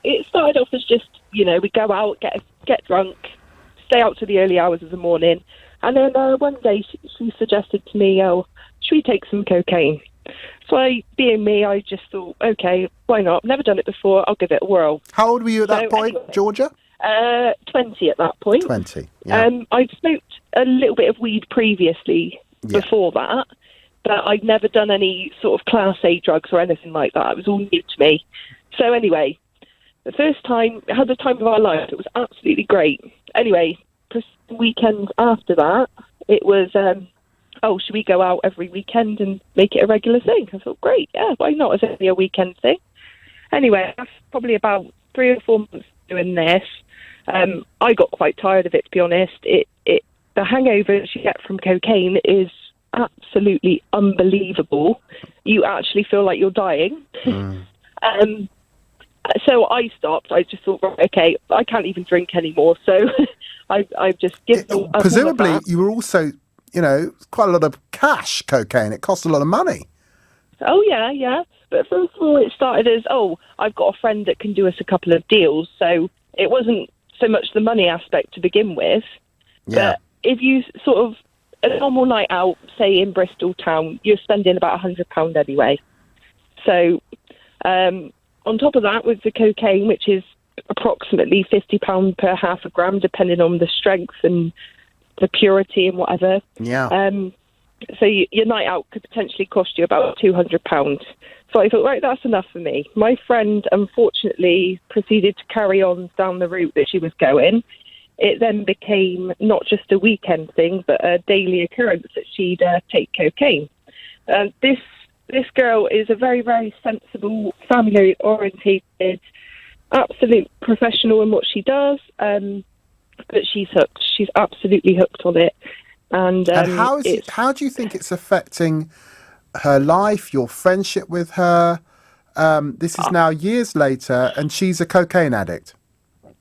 it started off as just, we go out, get drunk, stay out to the early hours of the morning. And then one day she suggested to me, should we take some cocaine? So being me, I just thought, okay, why not? Never done it before. I'll give it a whirl. How old were you at that point, anyway, Georgia? 20 at that point. 20, yeah. I'd smoked a little bit of weed previously before that, but I'd never done any sort of Class A drugs or anything like that. It was all new to me. So anyway, the first time, I had the time of our life. It was absolutely great. Anyway, weekends after that, it was, should we go out every weekend and make it a regular thing? I thought, great, yeah, why not? It's only a weekend thing. Anyway, after probably about 3 or 4 months doing this, I got quite tired of it, to be honest. The hangover you get from cocaine is absolutely unbelievable. You actually feel like you're dying. So I stopped. I just thought, right, okay, I can't even drink anymore. So I've just given up. Presumably, you were also, quite a lot of cash cocaine. It cost a lot of money. Oh, yeah. But first of all, it started as, I've got a friend that can do us a couple of deals. So it wasn't so much the money aspect to begin with. Yeah. But if you sort of, a normal night out, say in Bristol town, you're spending about £100 anyway. So on top of that, with the cocaine, which is approximately £50 per half a gram, depending on the strength and the purity and whatever. Yeah. So your night out could potentially cost you about £200. So I thought, right, that's enough for me. My friend, unfortunately, proceeded to carry on down the route that she was going. It then became not just a weekend thing, but a daily occurrence that she'd take cocaine. This girl is a very, very sensible, family-orientated, absolute professional in what she does, but she's hooked. She's absolutely hooked on it. And how do you think it's affecting her life, your friendship with her? This is now years later, and she's a cocaine addict.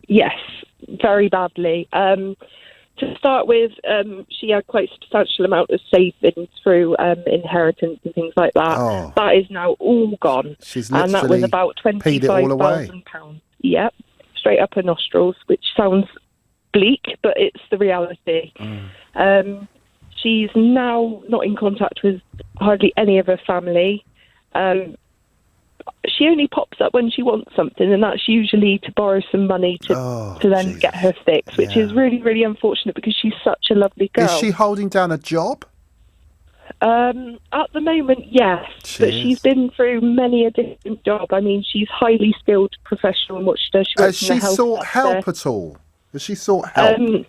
Yes, very badly. To start with, she had quite a substantial amount of savings through inheritance and things like that. Oh. That is now all gone. She's and that was about £25,000. Yep, straight up her nostrils, which sounds bleak, but it's the reality. She's now not in contact with hardly any of her family. She only pops up when she wants something, and that's usually to borrow some money to then get her fix, which is really, really unfortunate because she's such a lovely girl. Is she holding down a job? At the moment, yes, but she's been through many a different job. I mean, she's highly skilled professional in what she does. Has she sought help at all? Has she sought help?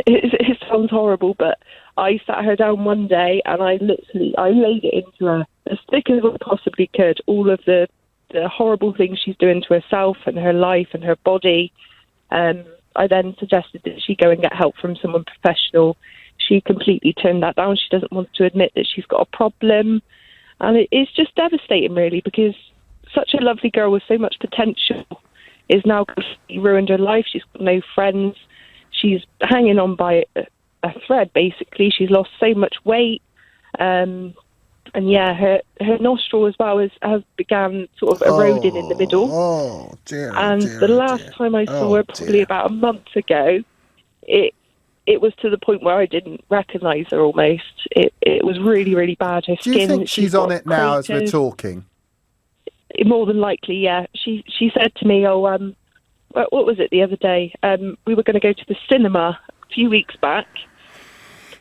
It sounds horrible, but I sat her down one day and I laid it into her as thick as I possibly could. All of the horrible things she's doing to herself and her life and her body. I then suggested that she go and get help from someone professional. She completely turned that down. She doesn't want to admit that she's got a problem. And it's just devastating, really, because such a lovely girl with so much potential is now completely ruined her life. She's got no friends. She's hanging on by a thread, basically. She's lost so much weight. And yeah, her nostril as well has began sort of eroding in the middle. Oh, dear. And the last time I saw her, probably about a month ago, it was to the point where I didn't recognise her almost. It was really, really bad. Her skin. Do you think she's on it now as we're talking? More than likely, yeah. She said to me, what was it the other day? We were going to go to the cinema a few weeks back,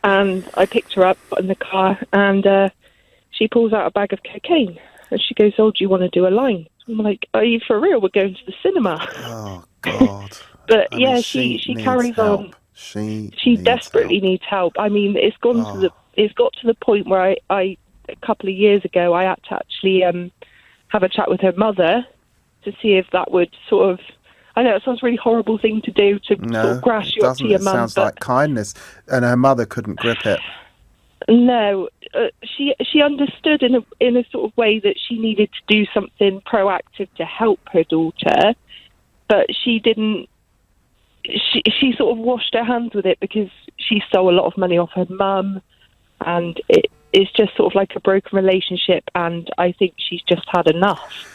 and I picked her up in the car, and she pulls out a bag of cocaine, and she goes, "Oh, do you want to do a line?" I'm like, "Are you for real? We're going to the cinema." Oh God! But she carries on. She desperately needs help. I mean, it's got to the point where I a couple of years ago I had to actually have a chat with her mother to see if that would sort of. I know it sounds a really horrible thing to do to sort of grass you up to your mum. It sounds like kindness, and her mother couldn't grip it. No, she understood in a sort of way that she needed to do something proactive to help her daughter, but she didn't. She sort of washed her hands with it because she stole a lot of money off her mum, and it's just sort of like a broken relationship, and I think she's just had enough.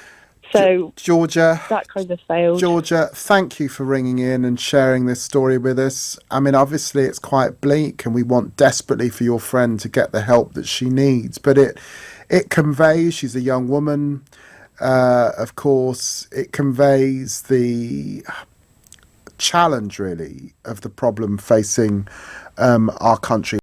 So Georgia, that kind of failed. Georgia, thank you for ringing in and sharing this story with us. I mean, obviously it's quite bleak and we want desperately for your friend to get the help that she needs, but it conveys, she's a young woman, of course, it conveys the challenge really of the problem facing our country.